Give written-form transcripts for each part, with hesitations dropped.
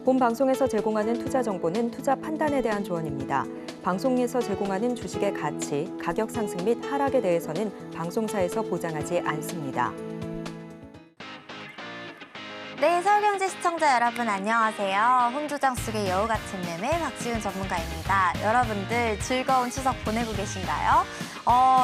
본 방송에서 제공하는 투자 정보는 투자 판단에 대한 조언입니다. 방송에서 제공하는 주식의 가치, 가격 상승 및 하락에 대해서는 방송사에서 보장하지 않습니다. 네, 서울경제 시청자 여러분 안녕하세요. 홍조장 속의 여우 같은 매매 박지훈 전문가입니다. 여러분들 즐거운 추석 보내고 계신가요?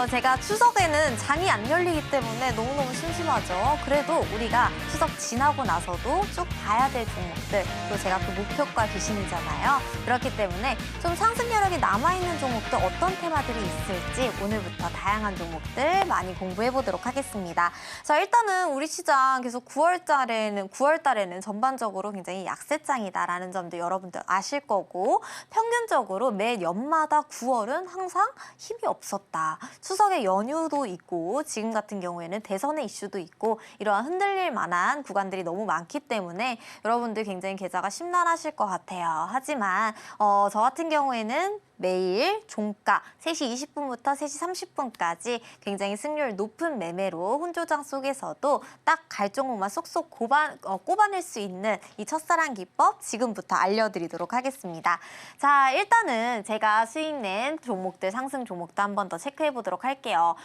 제가 추석에는 장이 안 열리기 때문에 너무너무 심심하죠. 그래도 우리가 추석 지나고 나서도 쭉 봐야 될 종목들, 또 제가 그 목표가 귀신이잖아요. 그렇기 때문에 좀 상승 여력이 남아있는 종목들 어떤 테마들이 있을지 오늘부터 다양한 종목들 많이 공부해 보도록 하겠습니다. 자, 일단은 우리 시장 계속 9월 달에는 전반적으로 굉장히 약세장이다라는 점도 여러분들 아실 거고, 평균적으로 매 연마다 9월은 항상 힘이 없었다. 추석에 연휴도 있고 지금 같은 경우에는 대선의 이슈도 있고 이러한 흔들릴 만한 구간들이 너무 많기 때문에 여러분들 굉장히 계좌가 심란하실 것 같아요. 하지만 저 같은 경우에는 매일 종가 3시 20분부터 3시 30분까지 굉장히 승률 높은 매매로 혼조장 속에서도 딱 갈 종목만 쏙쏙 꼽아낼 수 있는 이 첫사랑 기법 지금부터 알려드리도록 하겠습니다. 자, 일단은 제가 수익 낸 종목들, 상승 종목도 한 번 더 체크해 보도록 할게요.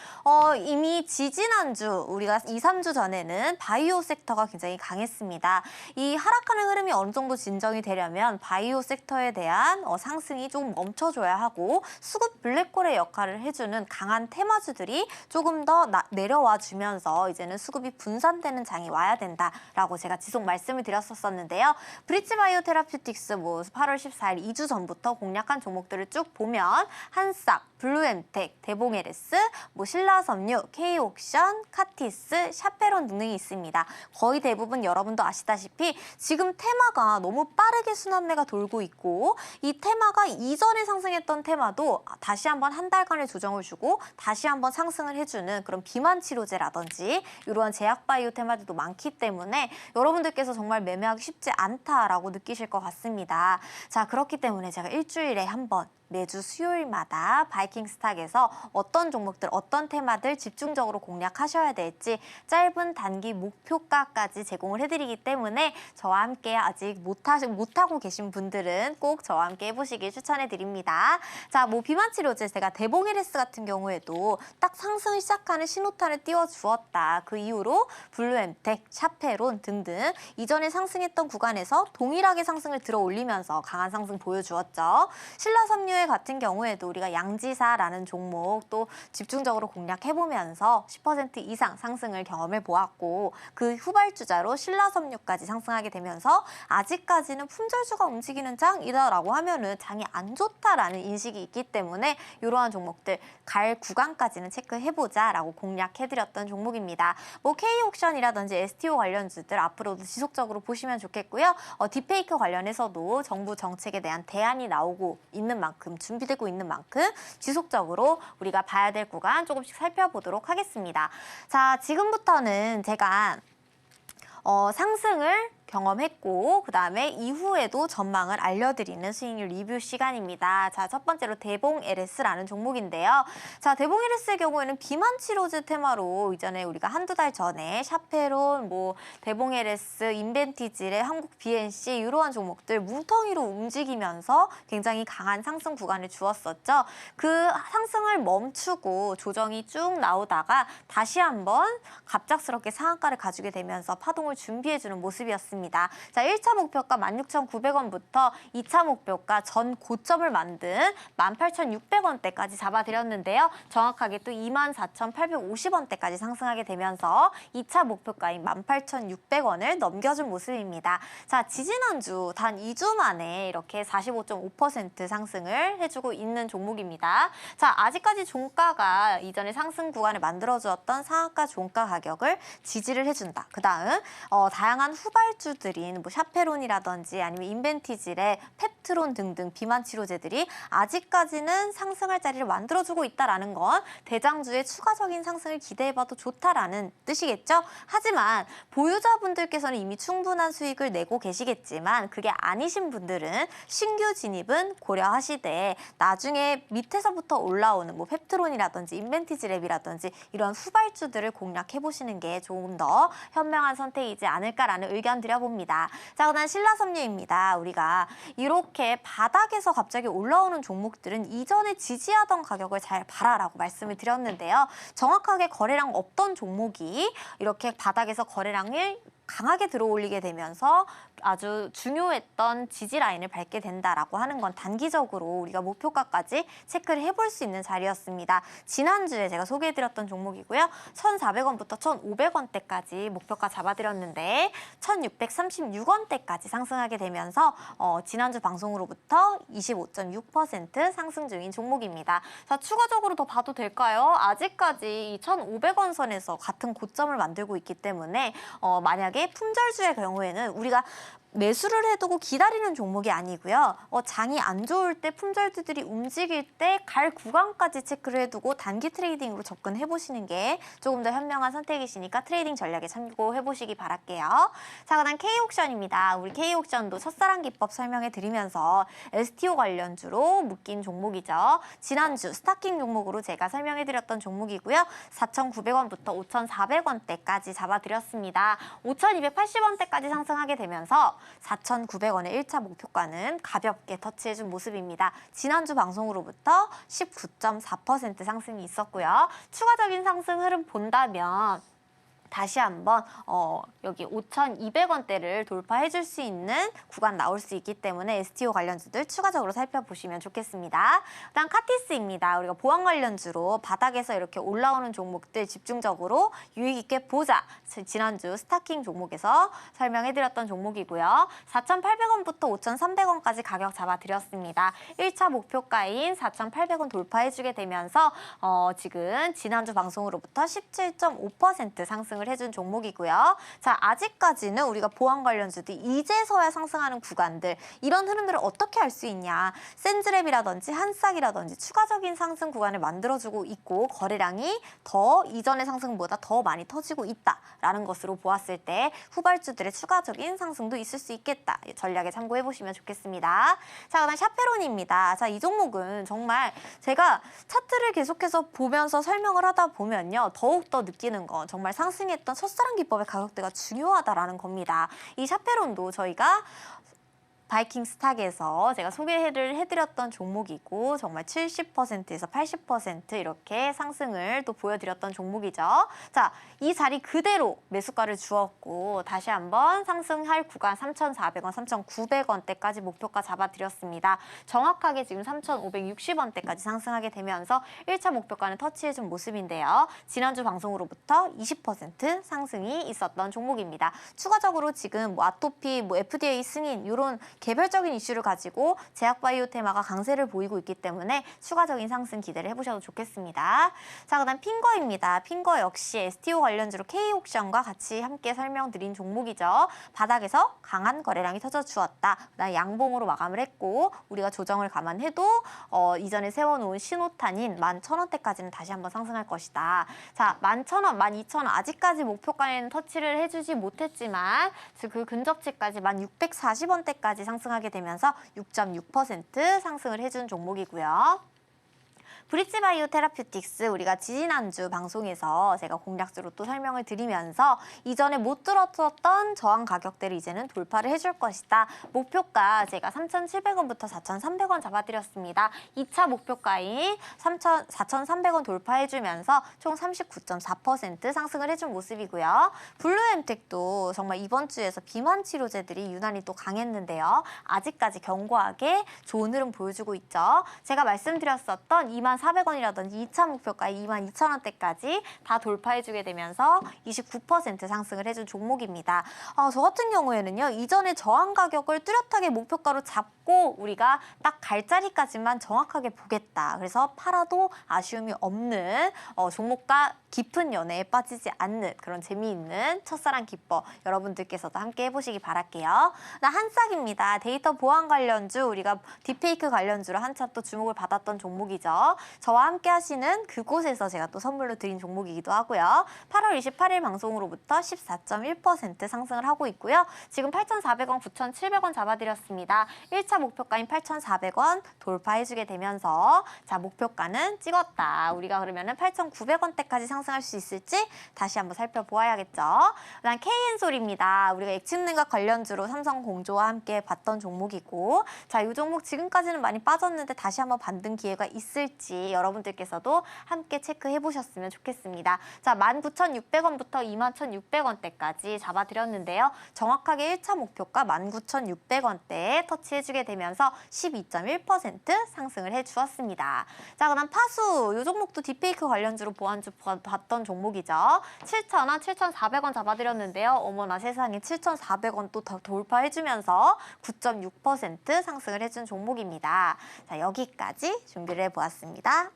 이미 지지난주 우리가 2, 3주 전에는 바이오 섹터가 굉장히 강했습니다. 이 하락하는 흐름이 어느 정도 진정이 되려면 바이오 섹터에 대한 상승이 좀 멈춰줘야 하고 수급 블랙홀의 역할을 해주는 강한 테마주들이 조금 더 내려와 주면서 이제는 수급이 분산되는 장이 와야 된다라고 제가 지속 말씀을 드렸었는데요. 브릿지바이오 테라퓨틱스 8월 14일 2주 전부터 공략한 종목들을 쭉 보면 한싹, 블루엠텍, 대봉LS, 신라섬유, K옥션, 카티스, 샤페론 등등이 있습니다. 거의 대부분 여러분도 아시다시피 지금 테마가 너무 빠르게 순환매가 돌고 있고, 이 테마가 이전에 상승했던 테마도 다시 한번 한 달간의 조정을 주고 다시 한번 상승을 해주는 그런 비만 치료제라든지 이러한 제약바이오 테마들도 많기 때문에 여러분들께서 정말 매매하기 쉽지 않다라고 느끼실 것 같습니다. 자, 그렇기 때문에 제가 일주일에 한 번 매주 수요일마다 바이킹 스탁에서 어떤 종목들, 어떤 테마들 집중적으로 공략하셔야 될지 짧은 단기 목표가까지 제공을 해드리기 때문에 저와 함께 아직 못하고 계신 분들은 꼭 저와 함께 해보시길 추천해드립니다. 자, 비만 치료제 제가 대봉LS 같은 경우에도 딱 상승을 시작하는 신호탄을 띄워주었다. 그 이후로 블루엠텍, 샤페론 등등 이전에 상승했던 구간에서 동일하게 상승을 들어 올리면서 강한 상승 보여주었죠. 신라섬유 같은 경우에도 우리가 양지사라는 종목 또 집중적으로 공략해보면서 10% 이상 상승을 경험해 보았고, 그 후발주자로 신라섬유까지 상승하게 되면서 아직까지는 품절주가 움직이는 장이다라고 하면은 장이 안 좋다라는 인식이 있기 때문에 이러한 종목들 갈 구간까지는 체크해보자라고 공략해드렸던 종목입니다. K옥션이라든지 STO 관련주들 앞으로도 지속적으로 보시면 좋겠고요. 딥페이크 관련해서도 정부 정책에 대한 대안이 나오고 있는 만큼, 준비되고 있는 만큼 지속적으로 우리가 봐야 될 구간 조금씩 살펴보도록 하겠습니다. 자, 지금부터는 제가 상승을 경험했고 그다음에 이후에도 전망을 알려드리는 수익률 리뷰 시간입니다. 자, 첫 번째로 대봉LS라는 종목인데요. 자, 대봉LS의 경우에는 비만 치료제 테마로 이전에 우리가 한두 달 전에 샤페론, 대봉LS, 인벤티질의 한국 BNC 이러한 종목들 뭉텅이로 움직이면서 굉장히 강한 상승 구간을 주었었죠. 그 상승을 멈추고 조정이 쭉 나오다가 다시 한번 갑작스럽게 상한가를 가지게 되면서 파동을 준비해주는 모습이었습니다. 자, 1차 목표가 16,900원부터 2차 목표가 전 고점을 만든 18,600원대까지 잡아드렸는데요. 정확하게 또 24,850원대까지 상승하게 되면서 2차 목표가인 18,600원을 넘겨준 모습입니다. 자, 지지난주 단 2주 만에 이렇게 45.5% 상승을 해주고 있는 종목입니다. 자, 아직까지 종가가 이전에 상승 구간을 만들어주었던 상한가 종가 가격을 지지를 해준다. 그 다음 다양한 후발주들인 샤페론이라든지 아니면 인벤티질의 펩트론 등등 비만 치료제들이 아직까지는 상승할 자리를 만들어주고 있다는 건 대장주의 추가적인 상승을 기대해봐도 좋다라는 뜻이겠죠. 하지만 보유자분들께서는 이미 충분한 수익을 내고 계시겠지만 그게 아니신 분들은 신규 진입은 고려하시되 나중에 밑에서부터 올라오는 펩트론이라든지 인벤티질랩이라든지 이런 후발주들을 공략해보시는 게 조금 더 현명한 선택이지 않을까라는 의견 드려 드려봅니다. 자, 그다음 신라섬유입니다. 우리가 이렇게 바닥에서 갑자기 올라오는 종목들은 이전에 지지하던 가격을 잘 봐라라고 말씀을 드렸는데요. 정확하게 거래량 없던 종목이 이렇게 바닥에서 거래량을 강하게 들어올리게 되면서 아주 중요했던 지지 라인을 밟게 된다라고 하는 건 단기적으로 우리가 목표가까지 체크를 해볼 수 있는 자리였습니다. 지난주에 제가 소개해드렸던 종목이고요. 1,400원부터 1,500원대까지 목표가 잡아드렸는데 1,636원대까지 상승하게 되면서 지난주 방송으로부터 25.6% 상승 중인 종목입니다. 자, 추가적으로 더 봐도 될까요? 아직까지 이 1,500원 선에서 같은 고점을 만들고 있기 때문에 만약에 품절주의 경우에는 우리가 매수를 해두고 기다리는 종목이 아니고요. 장이 안 좋을 때 품절주들이 움직일 때 갈 구간까지 체크를 해두고 단기 트레이딩으로 접근해 보시는 게 조금 더 현명한 선택이시니까 트레이딩 전략에 참고해 보시기 바랄게요. 자, 그다음 K옥션입니다. 우리 K옥션도 첫사랑 기법 설명해 드리면서 STO 관련주로 묶인 종목이죠. 지난주 스타킹 종목으로 제가 설명해 드렸던 종목이고요. 4,900원부터 5,400원대까지 잡아드렸습니다. 5,280원대까지 상승하게 되면서 4,900원의 1차 목표가는 가볍게 터치해준 모습입니다. 지난주 방송으로부터 19.4% 상승이 있었고요. 추가적인 상승 흐름 본다면 다시 한번 여기 5,200원대를 돌파해 줄 수 있는 구간 나올 수 있기 때문에 STO 관련주들 추가적으로 살펴보시면 좋겠습니다. 그다음 카티스입니다. 우리가 보안 관련주로 바닥에서 이렇게 올라오는 종목들 집중적으로 유익 있게 보자. 지난주 스타킹 종목에서 설명해드렸던 종목이고요. 4,800원부터 5,300원까지 가격 잡아드렸습니다. 1차 목표가인 4,800원 돌파해주게 되면서 지금 지난주 방송으로부터 17.5% 상승 해준 종목이고요. 자, 아직까지는 우리가 보안 관련주들이 이제서야 상승하는 구간들, 이런 흐름들을 어떻게 알 수 있냐. 센즈랩이라든지 한싹이라든지 추가적인 상승 구간을 만들어주고 있고 거래량이 더 이전의 상승보다 더 많이 터지고 있다라는 것으로 보았을 때 후발주들의 추가적인 상승도 있을 수 있겠다. 전략에 참고해 보시면 좋겠습니다. 자, 그다음 샤페론입니다. 자, 이 종목은 정말 제가 차트를 계속해서 보면서 설명을 하다 보면요. 더욱더 느끼는 건 정말 상승했던 첫사랑 기법의 가격대가 중요하다라는 겁니다. 이 샤페론도 저희가 바이킹 스탁에서 제가 소개를 해드렸던 종목이고 정말 70%에서 80% 이렇게 상승을 또 보여드렸던 종목이죠. 자, 이 자리 그대로 매수가를 주었고 다시 한번 상승할 구간 3,400원, 3,900원대까지 목표가 잡아드렸습니다. 정확하게 지금 3,560원대까지 상승하게 되면서 1차 목표가는 터치해준 모습인데요. 지난주 방송으로부터 20% 상승이 있었던 종목입니다. 추가적으로 지금 아토피, FDA 승인 이런 개별적인 이슈를 가지고 제약바이오 테마가 강세를 보이고 있기 때문에 추가적인 상승 기대를 해보셔도 좋겠습니다. 자, 그다음 핑거입니다. 핑거 역시 STO 관련주로 K옥션과 같이 함께 설명드린 종목이죠. 바닥에서 강한 거래량이 터져주었다. 그다음 양봉으로 마감을 했고 우리가 조정을 감안해도 이전에 세워놓은 신호탄인 11,000원대까지는 다시 한번 상승할 것이다. 자, 11,000원, 12,000원 아직까지 목표가에는 터치를 해주지 못했지만 그 근접치까지 1,640원대까지 상승하게 되면서 6.6% 상승을 해준 종목이고요. 브릿지바이오 테라퓨틱스 우리가 지난주 방송에서 제가 공략적으로 또 설명을 드리면서 이전에 못 들었었던 저항 가격대를 이제는 돌파를 해줄 것이다. 목표가 제가 3,700원부터 4,300원 잡아드렸습니다. 2차 목표가인 4,300원 돌파해주면서 총 39.4% 상승을 해준 모습이고요. 블루엠텍도 정말 이번 주에서 비만 치료제들이 유난히 또 강했는데요. 아직까지 견고하게 좋은 흐름 보여주고 있죠. 제가 말씀드렸었던 24,400원이라든지 2차 목표가 22,000원대까지 다 돌파해주게 되면서 29% 상승을 해준 종목입니다. 저 같은 경우에는요. 이전에 저항 가격을 뚜렷하게 목표가로 잡고 우리가 딱 갈 자리까지만 정확하게 보겠다. 그래서 팔아도 아쉬움이 없는 종목과 깊은 연애에 빠지지 않는 그런 재미있는 첫사랑 기법 여러분들께서도 함께 해보시기 바랄게요. 한싹입니다. 데이터 보안 관련주 우리가 딥페이크 관련주로 한참 또 주목을 받았던 종목이죠. 저와 함께 하시는 그곳에서 제가 또 선물로 드린 종목이기도 하고요. 8월 28일 방송으로부터 14.1% 상승을 하고 있고요. 지금 8,400원, 9,700원 잡아드렸습니다. 1차 목표가인 8,400원 돌파해주게 되면서 자, 목표가는 찍었다. 우리가 그러면은 8,900원대까지 상승할 수 있을지 다시 한번 살펴보아야겠죠. 그다음 KN솔입니다. 우리가 액침능과 관련주로 삼성공조와 함께 봤던 종목이고, 자, 이 종목 지금까지는 많이 빠졌는데 다시 한번 반등 기회가 있을지 여러분들께서도 함께 체크해 보셨으면 좋겠습니다. 자, 19,600원부터 21,600원대까지 잡아드렸는데요. 정확하게 1차 목표가 19,600원대에 터치해주게 되면서 12.1% 상승을 해주었습니다. 자, 그다음 파수, 이 종목도 딥페이크 관련주로 보안주 봤던 종목이죠. 7,000원, 7,400원 잡아드렸는데요. 어머나 세상에 7,400원 또 돌파해주면서 9.6% 상승을 해준 종목입니다. 자, 여기까지 준비를 해보았습니다.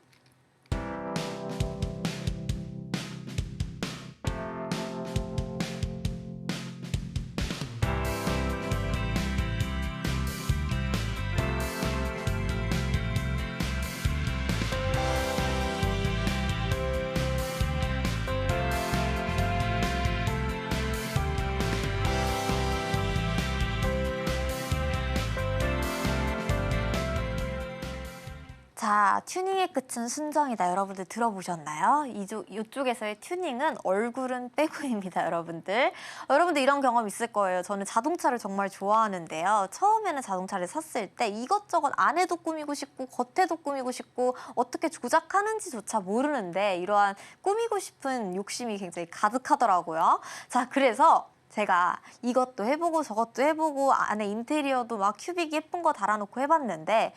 자, 튜닝의 끝은 순정이다. 여러분들 들어보셨나요? 이쪽에서의 튜닝은 얼굴은 빼고입니다, 여러분들. 여러분들 이런 경험 있을 거예요. 저는 자동차를 정말 좋아하는데요. 처음에는 자동차를 샀을 때 이것저것 안에도 꾸미고 싶고 겉에도 꾸미고 싶고 어떻게 조작하는지조차 모르는데 이러한 꾸미고 싶은 욕심이 굉장히 가득하더라고요. 자, 그래서 제가 이것도 해보고 저것도 해보고 안에 인테리어도 막 큐빅 예쁜 거 달아놓고 해봤는데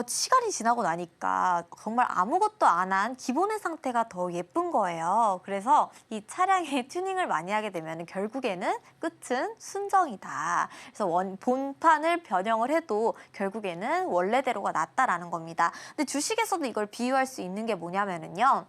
시간이 지나고 나니까 정말 아무것도 안 한 기본의 상태가 더 예쁜 거예요. 그래서 이 차량의 튜닝을 많이 하게 되면 결국에는 끝은 순정이다. 그래서 본판을 변형을 해도 결국에는 원래대로가 낫다라는 겁니다. 근데 주식에서도 이걸 비유할 수 있는 게 뭐냐면요.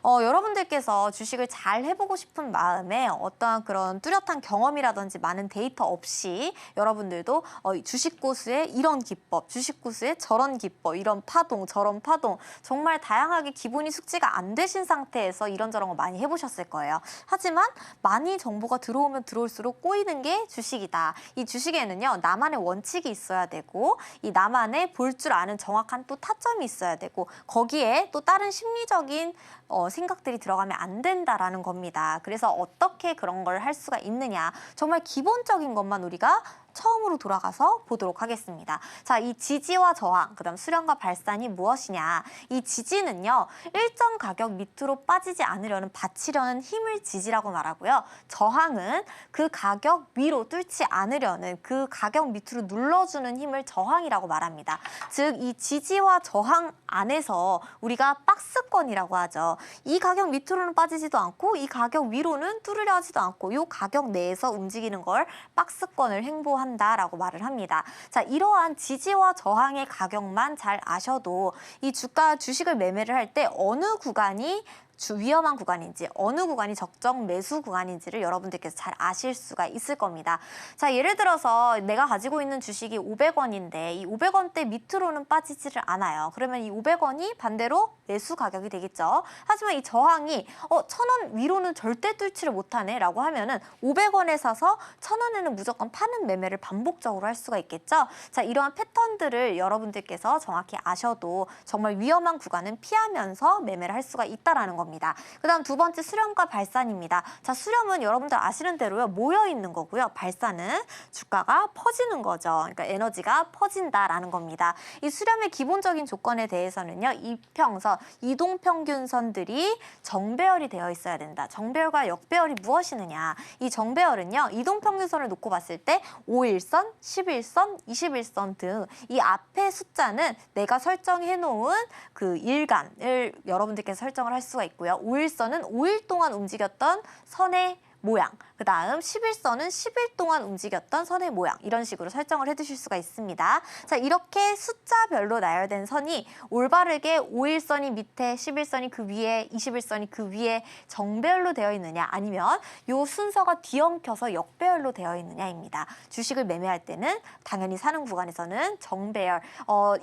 여러분들께서 주식을 잘 해보고 싶은 마음에 어떠한 그런 뚜렷한 경험이라든지 많은 데이터 없이 여러분들도 주식 고수의 이런 기법, 주식 고수의 저런 기법, 이런 파동, 저런 파동, 정말 다양하게 기본이 숙지가 안 되신 상태에서 이런저런 거 많이 해보셨을 거예요. 하지만 많이 정보가 들어오면 들어올수록 꼬이는 게 주식이다. 이 주식에는요, 나만의 원칙이 있어야 되고 이 나만의 볼 줄 아는 정확한 또 타점이 있어야 되고 거기에 또 다른 심리적인 생각들이 들어가면 안 된다라는 겁니다. 그래서 어떻게 그런 걸 할 수가 있느냐. 정말 기본적인 것만 우리가 처음으로 돌아가서 보도록 하겠습니다. 자, 이 지지와 저항, 그다음 수렴과 발산이 무엇이냐. 이 지지는요, 일정 가격 밑으로 빠지지 않으려는 받치려는 힘을 지지라고 말하고요. 저항은 그 가격 위로 뚫지 않으려는 그 가격 밑으로 눌러주는 힘을 저항이라고 말합니다. 즉, 이 지지와 저항 안에서 우리가 박스권이라고 하죠. 이 가격 밑으로는 빠지지도 않고 이 가격 위로는 뚫으려 하지도 않고 이 가격 내에서 움직이는 걸 박스권을 행보한다라고 말을 합니다. 자, 이러한 지지와 저항의 가격만 잘 아셔도 이 주식을 매매를 할 때 어느 구간이 위험한 구간인지 어느 구간이 적정 매수 구간인지를 여러분들께서 잘 아실 수가 있을 겁니다. 자, 예를 들어서 내가 가지고 있는 주식이 500원인데 이 500원대 밑으로는 빠지지를 않아요. 그러면 이 500원이 반대로 매수 가격이 되겠죠. 하지만 이 저항이 1,000원 위로는 절대 뚫지를 못하네 라고 하면은 500원에 사서 1,000원에는 무조건 파는 매매를 반복적으로 할 수가 있겠죠. 자, 이러한 패턴들을 여러분들께서 정확히 아셔도 정말 위험한 구간은 피하면서 매매를 할 수가 있다라는 겁니다. 그다음 두 번째 수렴과 발산입니다. 자, 수렴은 여러분들 아시는 대로요, 모여 있는 거고요. 발산은 주가가 퍼지는 거죠. 그러니까 에너지가 퍼진다라는 겁니다. 이 수렴의 기본적인 조건에 대해서는요, 이평선, 이동평균선들이 정배열이 되어 있어야 된다. 정배열과 역배열이 무엇이느냐? 이 정배열은요, 이동평균선을 놓고 봤을 때 5일선, 11선, 21선 등 이 앞에 숫자는 내가 설정해 놓은 그 일간을 여러분들께서 설정을 할 수가 있고요. 5일선은 5일 동안 움직였던 선의 모양, 그 다음 11선은 10일 동안 움직였던 선의 모양 이런 식으로 설정을 해두실 수가 있습니다. 자, 이렇게 숫자별로 나열된 선이 올바르게 5일선이 밑에 11선이 그 위에 21선이 그 위에 정배열로 되어 있느냐 아니면 요 순서가 뒤엉켜서 역배열로 되어 있느냐입니다. 주식을 매매할 때는 당연히 사는 구간에서는 정배열,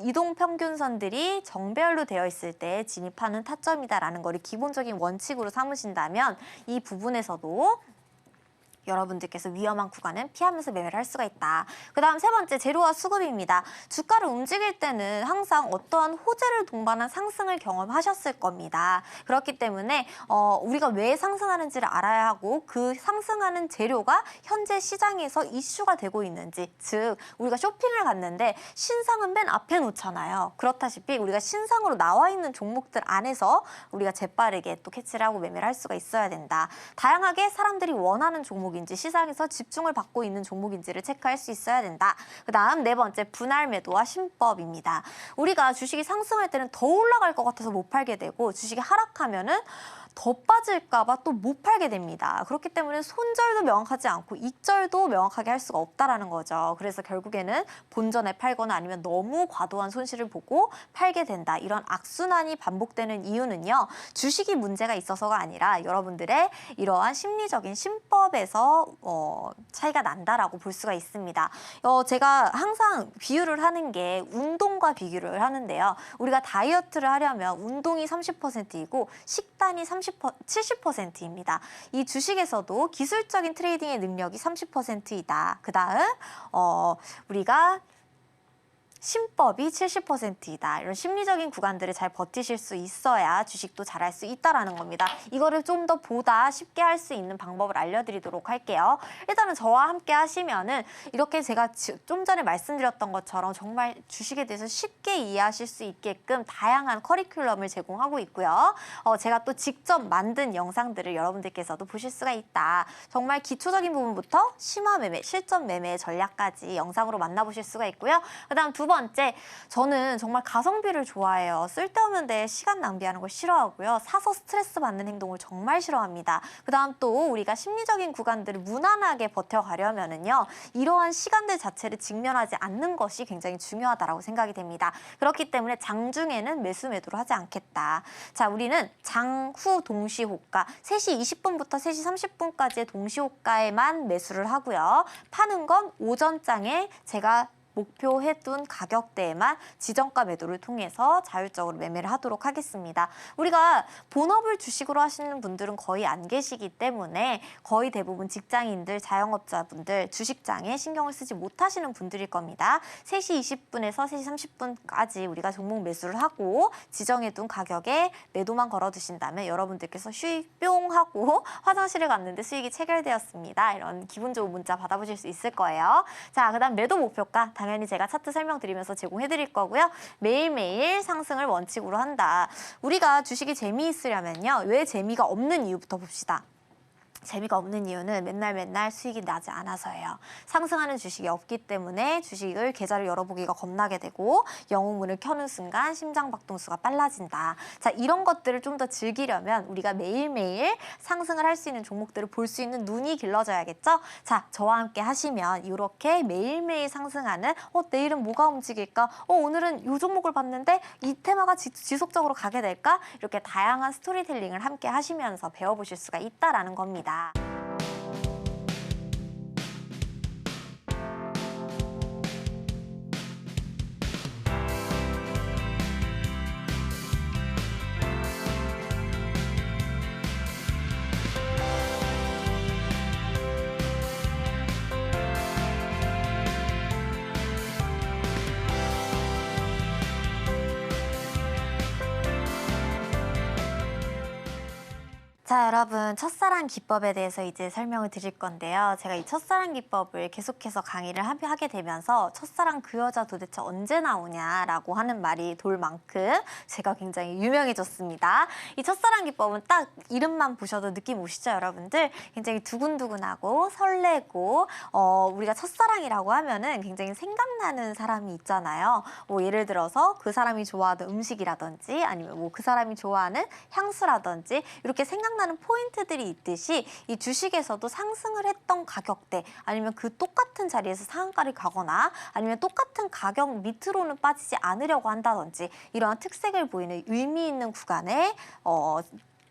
이동평균선들이 정배열로 되어 있을 때 진입하는 타점이다라는 거를 기본적인 원칙으로 삼으신다면 이 부분에서도 여러분들께서 위험한 구간은 피하면서 매매를 할 수가 있다. 그 다음 세 번째, 재료와 수급입니다. 주가를 움직일 때는 항상 어떠한 호재를 동반한 상승을 경험하셨을 겁니다. 그렇기 때문에 우리가 왜 상승하는지를 알아야 하고 그 상승하는 재료가 현재 시장에서 이슈가 되고 있는지, 즉 우리가 쇼핑을 갔는데 신상은 맨 앞에 놓잖아요. 그렇다시피 우리가 신상으로 나와 있는 종목들 안에서 우리가 재빠르게 또 캐치를 하고 매매를 할 수가 있어야 된다. 다양하게 사람들이 원하는 종목이 시장에서 집중을 받고 있는 종목인지를 체크할 수 있어야 된다. 그 다음 네 번째, 분할 매도와 신법입니다. 우리가 주식이 상승할 때는 더 올라갈 것 같아서 못 팔게 되고 주식이 하락하면은 더 빠질까 봐 또 못 팔게 됩니다. 그렇기 때문에 손절도 명확하지 않고 익절도 명확하게 할 수가 없다라는 거죠. 그래서 결국에는 본전에 팔거나 아니면 너무 과도한 손실을 보고 팔게 된다. 이런 악순환이 반복되는 이유는요. 주식이 문제가 있어서가 아니라 여러분들의 이러한 심리적인 신법에서 차이가 난다라고 볼 수가 있습니다. 제가 항상 비유를 하는 게 운동과 비교를 하는데요. 우리가 다이어트를 하려면 운동이 30%이고 식단이 70%입니다. 이 주식에서도 기술적인 트레이딩의 능력이 30%이다. 그 다음 우리가 신법이 70%이다. 이런 심리적인 구간들을 잘 버티실 수 있어야 주식도 잘할 수 있다라는 겁니다. 이거를 좀 더 보다 쉽게 할 수 있는 방법을 알려드리도록 할게요. 일단은 저와 함께 하시면은 이렇게 제가 좀 전에 말씀드렸던 것처럼 정말 주식에 대해서 쉽게 이해하실 수 있게끔 다양한 커리큘럼을 제공하고 있고요. 제가 또 직접 만든 영상들을 여러분들께서도 보실 수가 있다. 정말 기초적인 부분부터 심화 매매, 실전 매매 전략까지 영상으로 만나보실 수가 있고요. 그다음 두 번째, 저는 정말 가성비를 좋아해요. 쓸데없는 데 시간 낭비하는 걸 싫어하고요. 사서 스트레스 받는 행동을 정말 싫어합니다. 그 다음 또 우리가 심리적인 구간들을 무난하게 버텨가려면은요. 이러한 시간들 자체를 직면하지 않는 것이 굉장히 중요하다고 생각이 됩니다. 그렇기 때문에 장중에는 매수 매도를 하지 않겠다. 자, 우리는 장후 동시호가 3시 20분부터 3시 30분까지의 동시호가에만 매수를 하고요. 파는 건 오전장에 제가 목표해둔 가격대에만 지정가 매도를 통해서 자율적으로 매매를 하도록 하겠습니다. 우리가 본업을 주식으로 하시는 분들은 거의 안 계시기 때문에 거의 대부분 직장인들, 자영업자분들, 주식장에 신경을 쓰지 못하시는 분들일 겁니다. 3시 20분에서 3시 30분까지 우리가 종목 매수를 하고 지정해둔 가격에 매도만 걸어두신다면 여러분들께서 수익 뿅 하고 화장실을 갔는데 수익이 체결되었습니다. 이런 기분 좋은 문자 받아보실 수 있을 거예요. 자, 그다음 매도 목표가 당연히 제가 차트 설명드리면서 제공해드릴 거고요. 매일매일 상승을 원칙으로 한다. 우리가 주식이 재미있으려면요. 왜 재미가 없는 이유부터 봅시다. 재미가 없는 이유는 맨날 수익이 나지 않아서예요. 상승하는 주식이 없기 때문에 주식을 계좌를 열어보기가 겁나게 되고 영웅문을 켜는 순간 심장박동수가 빨라진다. 자, 이런 것들을 좀 더 즐기려면 우리가 매일매일 상승을 할 수 있는 종목들을 볼 수 있는 눈이 길러져야겠죠? 자, 저와 함께 하시면 이렇게 매일매일 상승하는 내일은 뭐가 움직일까? 오늘은 이 종목을 봤는데 이 테마가 지속적으로 가게 될까? 이렇게 다양한 스토리텔링을 함께 하시면서 배워보실 수가 있다라는 겁니다. 자, 여러분, 첫사랑 기법에 대해서 이제 설명을 드릴 건데요. 제가 이 첫사랑 기법을 계속해서 강의를 하게 되면서 첫사랑 그 여자 도대체 언제 나오냐라고 하는 말이 돌 만큼 제가 굉장히 유명해졌습니다. 이 첫사랑 기법은 딱 이름만 보셔도 느낌 오시죠, 여러분들? 굉장히 두근두근하고 설레고 우리가 첫사랑이라고 하면은 굉장히 생각나는 사람이 있잖아요. 뭐 예를 들어서 그 사람이 좋아하는 음식이라든지 아니면 뭐 그 사람이 좋아하는 향수라든지 이렇게 생각나는 생각나는 포인트들이 있듯이 이 주식에서도 상승을 했던 가격대 아니면 그 똑같은 자리에서 상한가를 가거나 아니면 똑같은 가격 밑으로는 빠지지 않으려고 한다든지 이러한 특색을 보이는 의미 있는 구간에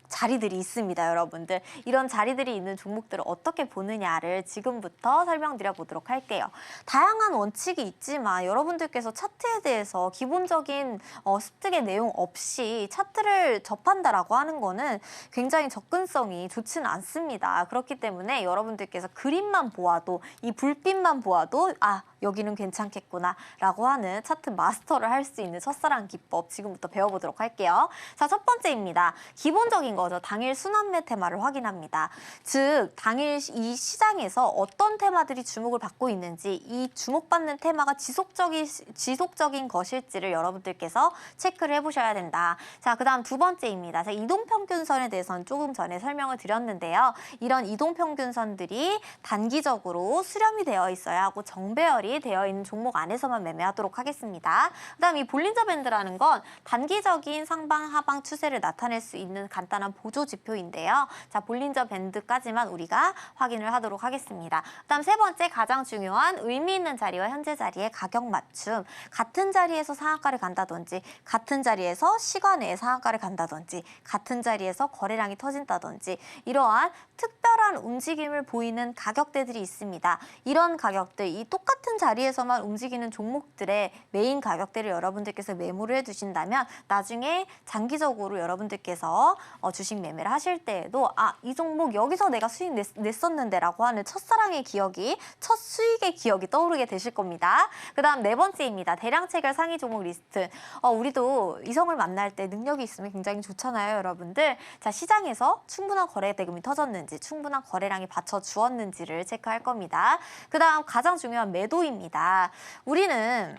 자리들이 있습니다, 여러분들. 이런 자리들이 있는 종목들을 어떻게 보느냐를 지금부터 설명드려 보도록 할게요. 다양한 원칙이 있지만 여러분들께서 차트에 대해서 기본적인 습득의 내용 없이 차트를 접한다라고 하는 거는 굉장히 접근성이 좋지는 않습니다. 그렇기 때문에 여러분들께서 그림만 보아도 이 불빛만 보아도 여기는 괜찮겠구나 라고 하는 차트 마스터를 할 수 있는 첫사랑 기법 지금부터 배워보도록 할게요. 자, 첫 번째입니다. 기본적인 거죠. 당일 순환매 테마를 확인합니다. 즉 당일 이 시장에서 어떤 테마들이 주목을 받고 있는지 이 주목받는 테마가 지속적인 것일지를 여러분들께서 체크를 해보셔야 된다. 자, 그 다음 두 번째입니다. 제가 이동평균선에 대해서는 조금 전에 설명을 드렸는데요. 이런 이동평균선들이 단기적으로 수렴이 되어 있어야 하고 정배열이 되어 있는 종목 안에서만 매매하도록 하겠습니다. 그 다음 이 볼린저 밴드라는 건 단기적인 상방 하방 추세를 나타낼 수 있는 간단한 보조 지표인데요. 자, 볼린저 밴드까지만 우리가 확인을 하도록 하겠습니다. 그다음 세 번째 가장 중요한 의미 있는 자리와 현재 자리의 가격 맞춤. 같은 자리에서 상한가를 간다든지 같은 자리에서 시간 내에 상한가를 간다든지 같은 자리에서 거래량이 터진다든지 이러한 특별한 움직임을 보이는 가격대들이 있습니다. 이런 가격들, 이 똑같은 자리에서만 움직이는 종목들의 메인 가격대를 여러분들께서 메모를 해두신다면 나중에 장기적으로 여러분들께서 주식 매매를 하실 때에도 이 종목 여기서 내가 수익 냈었는데 라고 하는 첫사랑의 기억이, 첫 수익의 기억이 떠오르게 되실 겁니다. 그 다음 네 번째입니다. 대량 체결 상위 종목 리스트. 우리도 이성을 만날 때 능력이 있으면 굉장히 좋잖아요, 여러분들. 자, 시장에서 충분한 거래 대금이 터졌는지, 충분한 거래량이 받쳐주었는지를 체크할 겁니다. 그 다음 가장 중요한 매도입니다. 우리는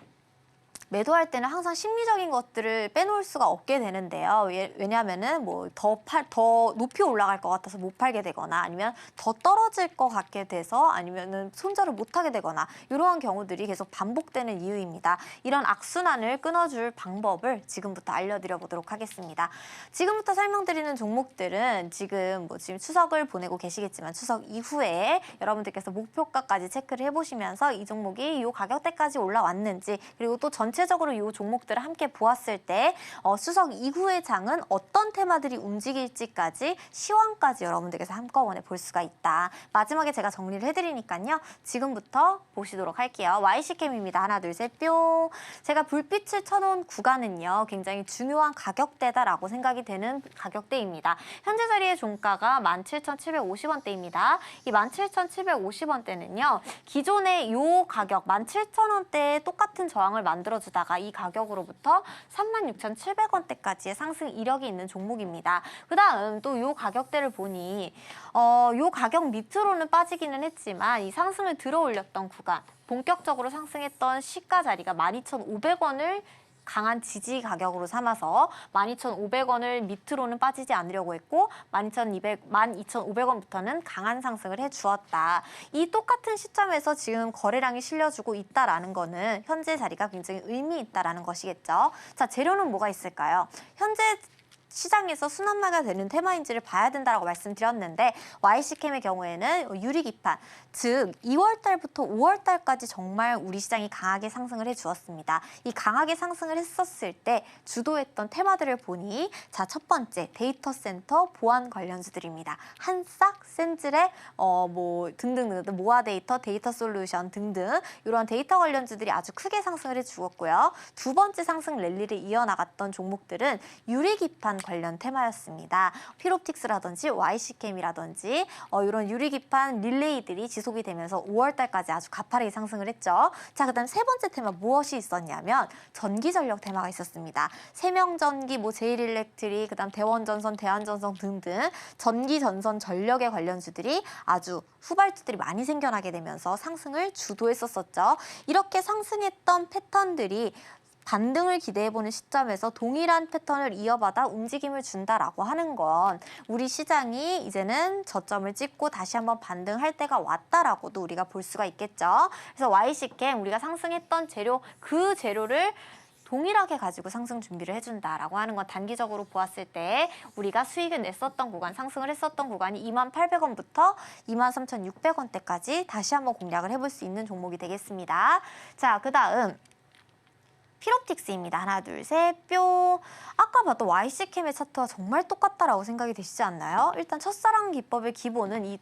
매도할 때는 항상 심리적인 것들을 빼놓을 수가 없게 되는데요. 왜냐하면은 더 높이 올라갈 것 같아서 못 팔게 되거나 아니면 더 떨어질 것 같게 돼서 아니면은 손절을 못 하게 되거나 이러한 경우들이 계속 반복되는 이유입니다. 이런 악순환을 끊어줄 방법을 지금부터 알려드려 보도록 하겠습니다. 지금부터 설명드리는 종목들은 지금 추석을 보내고 계시겠지만 추석 이후에 여러분들께서 목표가까지 체크를 해보시면서 이 종목이 이 가격대까지 올라왔는지 그리고 또 전체적으로 이 종목들을 함께 보았을 때 추석 이후의 장은 어떤 테마들이 움직일지까지 시황까지 여러분들께서 한꺼번에 볼 수가 있다. 마지막에 제가 정리를 해드리니까요. 지금부터 보시도록 할게요. YC캠입니다. 하나, 둘, 셋, 뿅. 제가 불빛을 쳐놓은 구간은요. 굉장히 중요한 가격대다라고 생각이 되는 가격대입니다. 현재 자리의 종가가 17,750원대입니다. 이 17,750원대는요. 기존의 이 가격 17,000원대에 똑같은 저항을 만들어주다가 이 가격으로부터 36,700원대까지의 상승 이력이 있는 종목입니다. 그 다음 또 이 가격대를 보니 이 가격 밑으로는 빠지기는 했지만 이 상승을 들어 올렸던 구간, 본격적으로 상승했던 시가 자리가 12,500원을 강한 지지 가격으로 삼아서 12,500원을 밑으로는 빠지지 않으려고 했고 12,500원부터는 강한 상승을 해주었다. 이 똑같은 시점에서 지금 거래량이 실려주고 있다라는 거는 현재 자리가 굉장히 의미 있다라는 것이겠죠. 자, 재료는 뭐가 있을까요? 현재 시장에서 순환매가 되는 테마인지를 봐야 된다고 말씀드렸는데 YC캠의 경우에는 유리기판, 즉 2월 달부터 5월 달까지 정말 우리 시장이 강하게 상승을 해주었습니다. 이 강하게 상승을 했었을 때 주도했던 테마들을 보니 자, 첫 번째 데이터 센터 보안 관련주들입니다. 한싹, 센즈랩, 등등등 모아 데이터, 데이터 솔루션 등등 이런 데이터 관련주들이 아주 크게 상승을 해주었고요. 두 번째 상승 랠리를 이어나갔던 종목들은 유리기판 관련 테마였습니다. 피롭틱스라든지 YC캠이라든지 이런 유리기판 릴레이들이 지속이 되면서 5월 달까지 아주 가파르게 상승을 했죠. 자, 그다음 세 번째 테마 무엇이 있었냐면 전기전력 테마가 있었습니다. 세명전기, 제일일렉트릭, 그다음 대원전선, 대한전선 등등 전기전선 전력에 관련주들이 아주 후발주들이 많이 생겨나게 되면서 상승을 주도했었죠. 이렇게 상승했던 패턴들이 반등을 기대해보는 시점에서 동일한 패턴을 이어받아 움직임을 준다라고 하는 건 우리 시장이 이제는 저점을 찍고 다시 한번 반등할 때가 왔다라고도 우리가 볼 수가 있겠죠. 그래서 YC캠 우리가 상승했던 재료, 그 재료를 동일하게 가지고 상승 준비를 해준다라고 하는 건 단기적으로 보았을 때 우리가 수익을 냈었던 구간, 상승을 했었던 구간이 28,000원부터 23,600원대까지 다시 한번 공략을 해볼 수 있는 종목이 되겠습니다. 자, 그 다음 필옵틱스입니다. 하나, 둘, 셋, 뿅. 아까 봤던 YC캠의 차트와 정말 똑같다라고 생각이 되시지 않나요? 일단 첫사랑 기법의 기본은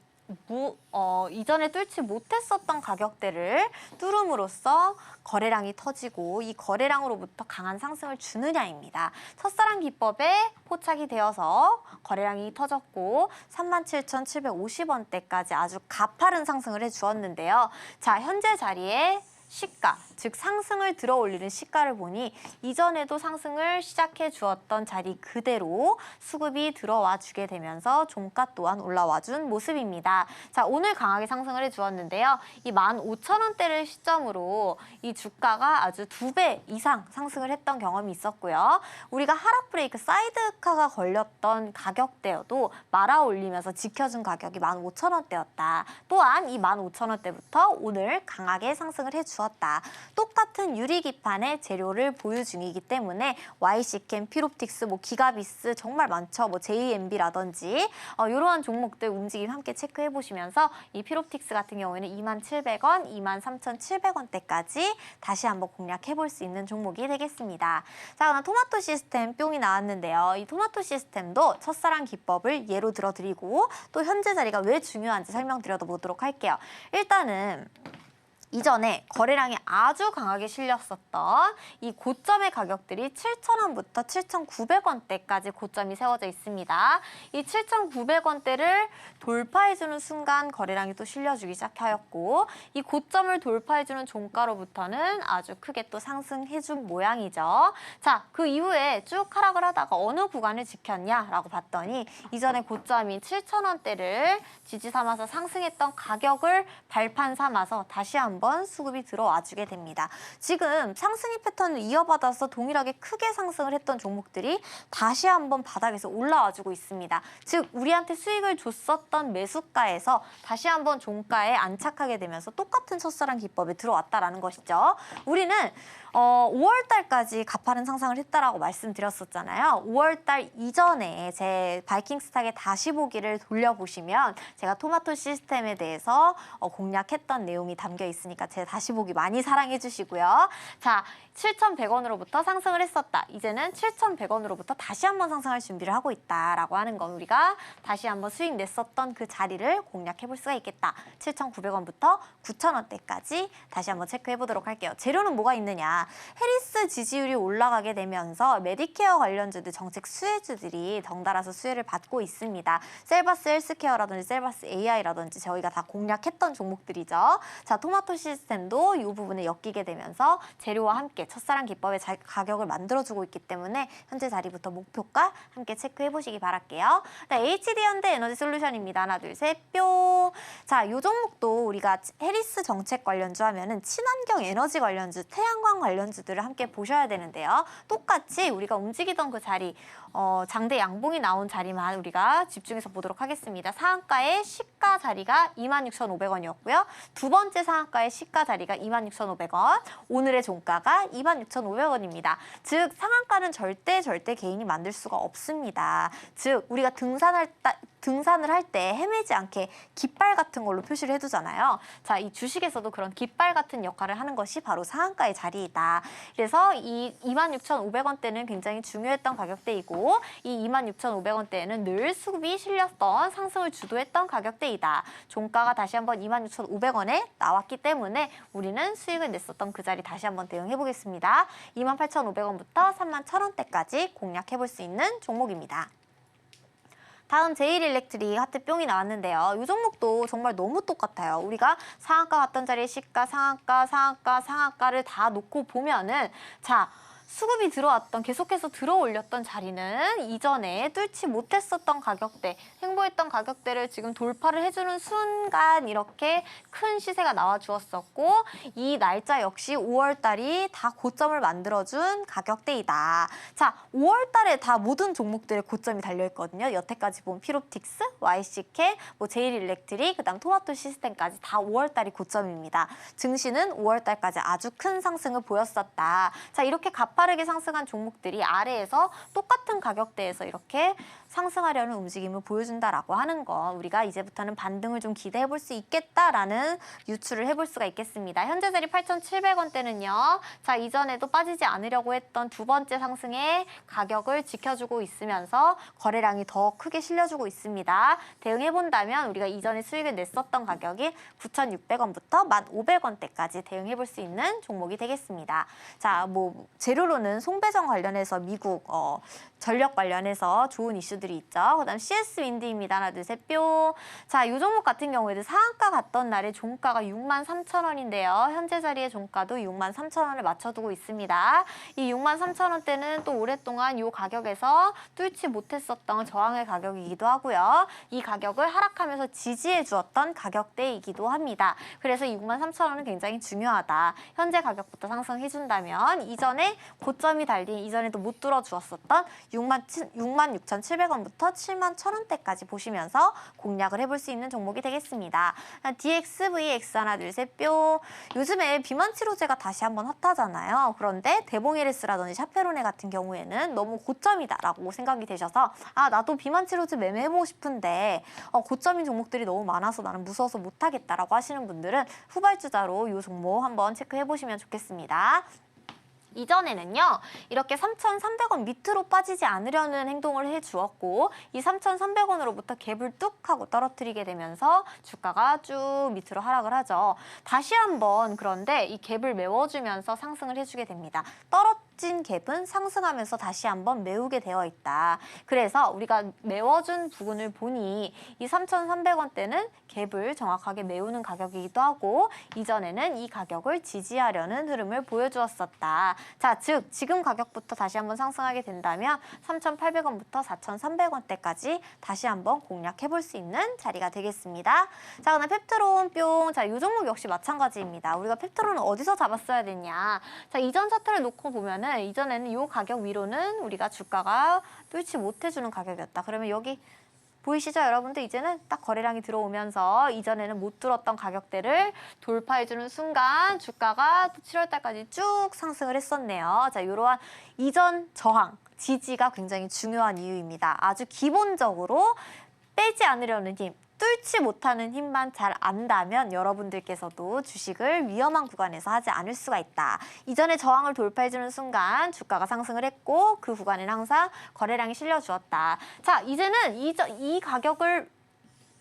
이전에 뚫지 못했었던 가격대를 뚫음으로써 거래량이 터지고 이 거래량으로부터 강한 상승을 주느냐입니다. 첫사랑 기법에 포착이 되어서 거래량이 터졌고 37,750원대까지 아주 가파른 상승을 해주었는데요. 자, 현재 자리에 시가, 즉 상승을 들어 올리는 시가를 보니 이전에도 상승을 시작해 주었던 자리 그대로 수급이 들어와 주게 되면서 종가 또한 올라와 준 모습입니다. 자, 오늘 강하게 상승을 해 주었는데요. 이 15,000원대를 시점으로 이 주가가 아주 2배 이상 상승을 했던 경험이 있었고요. 우리가 하락 브레이크 사이드카가 걸렸던 가격대여도 말아 올리면서 지켜준 가격이 15,000원대였다. 또한 이 15,000원대부터 오늘 강하게 상승을 해 주었다. 똑같은 유리기판의 재료를 보유 중이기 때문에 YC캠, 필옵틱스, 기가비스 정말 많죠. JMB라든지 이러한 종목들 움직임 함께 체크해 보시면서 이 필옵틱스 같은 경우에는 27,000원, 23,700원대까지 다시 한번 공략해 볼 수 있는 종목이 되겠습니다. 자, 그럼 토마토 시스템 뿅이 나왔는데요. 이 토마토 시스템도 첫사랑 기법을 예로 들어드리고 또 현재 자리가 왜 중요한지 설명드려 보도록 할게요. 일단은 이전에 거래량이 아주 강하게 실렸었던 이 고점의 가격들이 7,000원부터 7,900원대까지 고점이 세워져 있습니다. 이 7,900원대를 돌파해주는 순간 거래량이 또 실려주기 시작하였고 이 고점을 돌파해주는 종가로부터는 아주 크게 또 상승해준 모양이죠. 자, 그 이후에 쭉 하락을 하다가 어느 구간을 지켰냐라고 봤더니 이전에 고점인 7,000원대를 지지 삼아서 상승했던 가격을 발판 삼아서 다시 한번 수급이 들어와주게 됩니다. 지금 상승의 패턴을 이어받아서 동일하게 크게 상승을 했던 종목들이 다시 한번 바닥에서 올라와주고 있습니다. 즉 우리한테 수익을 줬었던 매수가에서 다시 한번 종가에 안착하게 되면서 똑같은 첫사랑 기법에 들어왔다라는 것이죠. 우리는 5월달까지 가파른 상승을 했다라고 말씀드렸었잖아요. 5월달 이전에 제 바이킹스탁의 다시 보기를 돌려보시면 제가 토마토 시스템에 대해서 공략했던 내용이 담겨 있으니까 제 다시 보기 많이 사랑해 주시고요. 자, 7,100원으로부터 상승을 했었다. 이제는 7,100원으로부터 다시 한번 상승할 준비를 하고 있다라고 하는 건 우리가 다시 한번 수익 냈었던 그 자리를 공략해 볼 수가 있겠다. 7,900원부터 9,000원대까지 다시 한번 체크해 보도록 할게요. 재료는 뭐가 있느냐? 해리스 지지율이 올라가게 되면서 메디케어 관련주들 정책 수혜주들이 덩달아서 수혜를 받고 있습니다. 셀바스 헬스케어라든지 셀바스 AI라든지 저희가 다 공략했던 종목들이죠. 자, 토마토 시스템도 이 부분에 엮이게 되면서 재료와 함께 첫사랑 기법의 가격을 만들어주고 있기 때문에 현재 자리부터 목표가 함께 체크해 보시기 바랄게요. HD현대 에너지 솔루션입니다. 하나, 둘, 셋, 뿅. 자, 이 종목도 우리가 해리스 정책 관련주 하면은 친환경 에너지 관련주, 태양광 관련주들을 함께 보셔야 되는데요. 똑같이 우리가 움직이던 그 자리, 장대 양봉이 나온 자리만 우리가 집중해서 보도록 하겠습니다. 상한가의 시가 자리가 26,500원이었고요. 두 번째 상한가의 시가 자리가 26,500원, 오늘의 종가가 26,500원입니다. 즉 상한가는 절대 개인이 만들 수가 없습니다. 즉 우리가 등산을 할 때 헤매지 않게 깃발 같은 걸로 표시를 해두잖아요. 자, 이 주식에서도 그런 깃발 같은 역할을 하는 것이 바로 상한가의 자리이다. 그래서 이 26,500원대는 굉장히 중요했던 가격대이고 이 26,500원대에는 늘 수급이 실렸던 상승을 주도했던 가격대이다. 종가가 다시 한번 26,500원에 나왔기 때문에 우리는 수익을 냈었던 그 자리 다시 한번 대응해 보겠습니다. 28,500원부터 31,000원대까지 공략해 볼 수 있는 종목입니다. 다음 제일일렉트릭 하트 뿅이 나왔는데요. 이 종목도 정말 너무 똑같아요. 우리가 상한가 갔던 자리에 시가, 상한가를 다 놓고 보면은 자, 수급이 들어왔던, 계속해서 들어올렸던 자리는 이전에 뚫지 못했었던 가격대, 횡보했던 가격대를 지금 돌파를 해주는 순간 이렇게 큰 시세가 나와주었었고 이 날짜 역시 5월달이 다 고점을 만들어준 가격대이다. 자, 5월달에 다 모든 종목들의 고점이 달려있거든요. 여태까지 본 필옵틱스, YC캠, 제일일렉트릭, 그다음 토마토 시스템까지 다 5월달이 고점입니다. 증시는 5월달까지 아주 큰 상승을 보였었다. 자, 이렇게 가파르게 상승한 종목들이 아래에서 똑같은 가격대에서 이렇게 상승하려는 움직임을 보여준다라고 하는 거, 우리가 이제부터는 반등을 좀 기대해 볼 수 있겠다라는 유추를 해볼 수가 있겠습니다. 현재 자리 8,700원대는요. 자, 이전에도 빠지지 않으려고 했던 두 번째 상승의 가격을 지켜주고 있으면서 거래량이 더 크게 실려주고 있습니다. 대응해 본다면 우리가 이전에 수익을 냈었던 가격이 9,600원부터 1,500원대까지 대응해 볼 수 있는 종목이 되겠습니다. 자, 뭐 재료로는 송배전 관련해서 미국 전력 관련해서 좋은 이슈들이 있죠. 그다음 CS 윈드입니다. 하나, 둘, 셋, 뿅. 자, 이 종목 같은 경우에도 상한가 갔던 날에 종가가 63,000원인데요. 현재 자리의 종가도 63,000원을 맞춰두고 있습니다. 이 63,000원대는 또 오랫동안 이 가격에서 뚫지 못했었던 저항의 가격이기도 하고요. 이 가격을 하락하면서 지지해 주었던 가격대이기도 합니다. 그래서 63,000원은 굉장히 중요하다. 현재 가격부터 상승해준다면 이전에 고점이 달린 이전에도 못 뚫어주었었던 66,700원부터 71,000원대까지 보시면서 공략을 해볼 수 있는 종목이 되겠습니다. DXVX 하나, 둘, 셋, 뿅. 요즘에 비만 치료제가 다시 한번 핫하잖아요. 그런데 데봉에리스라든지 샤페로네 같은 경우에는 너무 고점이다라고 생각이 되셔서 나도 비만 치료제 매매해보고 싶은데 고점인 종목들이 너무 많아서 나는 무서워서 못하겠다라고 하시는 분들은 후발주자로 이 종목 한번 체크해보시면 좋겠습니다. 이전에는요, 이렇게 3,300원 밑으로 빠지지 않으려는 행동을 해주었고 이 3,300원으로부터 갭을 뚝 하고 떨어뜨리게 되면서 주가가 쭉 밑으로 하락을 하죠. 다시 한번 그런데 이 갭을 메워주면서 상승을 해주게 됩니다. 떨어진 갭은 상승하면서 다시 한번 메우게 되어 있다. 그래서 우리가 메워준 부분을 보니 이 3,300원대는 갭을 정확하게 메우는 가격이기도 하고 이전에는 이 가격을 지지하려는 흐름을 보여주었었다. 자, 즉 지금 가격부터 다시 한번 상승하게 된다면 3,800원부터 4,300원대까지 다시 한번 공략해 볼 수 있는 자리가 되겠습니다. 자, 그다음 펩트론 뿅. 자, 이 종목 역시 마찬가지입니다. 우리가 펩트론은 어디서 잡았어야 되냐? 자, 이전 차트를 놓고 보면은 이전에는 이 가격 위로는 우리가 주가가 뚫지 못해주는 가격이었다. 그러면 여기 보이시죠, 여러분들? 이제는 딱 거래량이 들어오면서 이전에는 못 들었던 가격대를 돌파해주는 순간 주가가 또 7월 달까지 쭉 상승을 했었네요. 자, 이러한 이전 저항, 지지가 굉장히 중요한 이유입니다. 아주 기본적으로 빼지 않으려는 힘, 뚫지 못하는 힘만 잘 안다면 여러분들께서도 주식을 위험한 구간에서 하지 않을 수가 있다. 이전에 저항을 돌파해주는 순간 주가가 상승을 했고 그 구간에는 항상 거래량이 실려주었다. 자, 이제는 이 가격을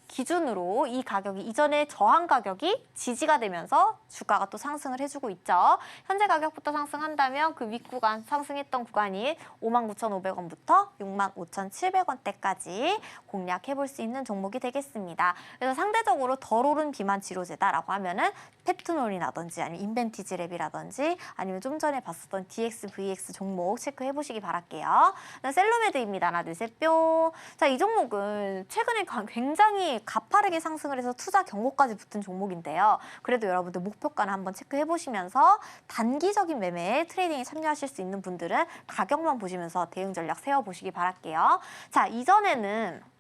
기준으로 이 가격이 이전에 저항 가격이 지지가 되면서 주가가 또 상승을 해주고 있죠. 현재 가격부터 상승한다면 그 윗구간 상승했던 구간이 59,500원부터 65,700원대까지 공략해볼 수 있는 종목이 되겠습니다. 그래서 상대적으로 덜 오른 비만 치료제다라고 하면은 펩트놀이라든지 아니면 인벤티지랩이라든지 아니면 좀 전에 봤었던 DXVX 종목 체크해보시기 바랄게요. 셀로메드입니다. 하나, 둘, 셋, 뿅. 자, 이 종목은 최근에 굉장히 가파르게 상승을 해서 투자 경고까지 붙은 종목인데요. 그래도 여러분들 목표가는 한번 체크해보시면서 단기적인 매매에 트레이딩에 참여하실 수 있는 분들은 가격만 보시면서 대응 전략 세워보시기 바랄게요. 자, 이전에는